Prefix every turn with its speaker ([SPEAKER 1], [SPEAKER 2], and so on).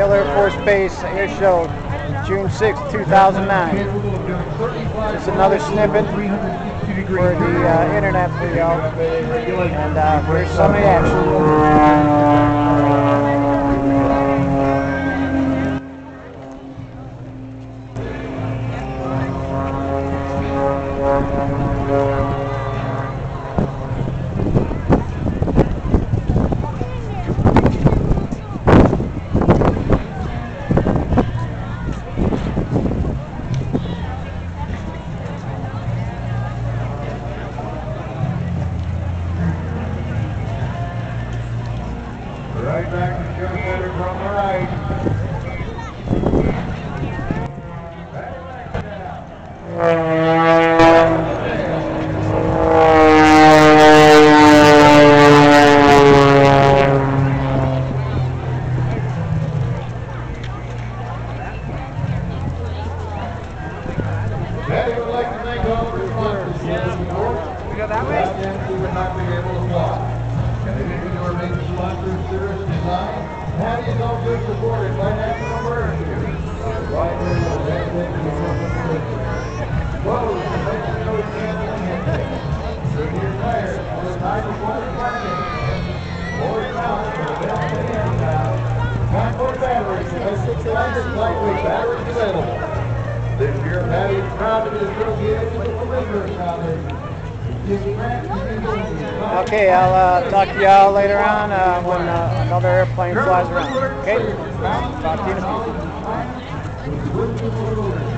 [SPEAKER 1] Hill Air Force Base Air Show, June 6, 2009. Just another snippet for the internet for y'all. And here's some of the action.
[SPEAKER 2] Right back to show center from the right. Patty would like to thank all the sponsors for the support.
[SPEAKER 3] We go that way?
[SPEAKER 2] Without them, we would not be able to walk. And in addition to our main sponsors, Cirrus Design, Patty is also supported by National Furniture. Library will benefit from the Clothes to make the nose cancel and headset. Goodyear tires for the time of water parking. Lord Mount for the best in hand. Concord batteries for the 600 lightweight batteries available. This year, Patty is proud to be associated with the Liberty Foundation.
[SPEAKER 1] Okay, I'll talk to y'all later on when another airplane flies around. Okay? Talk to you in a few.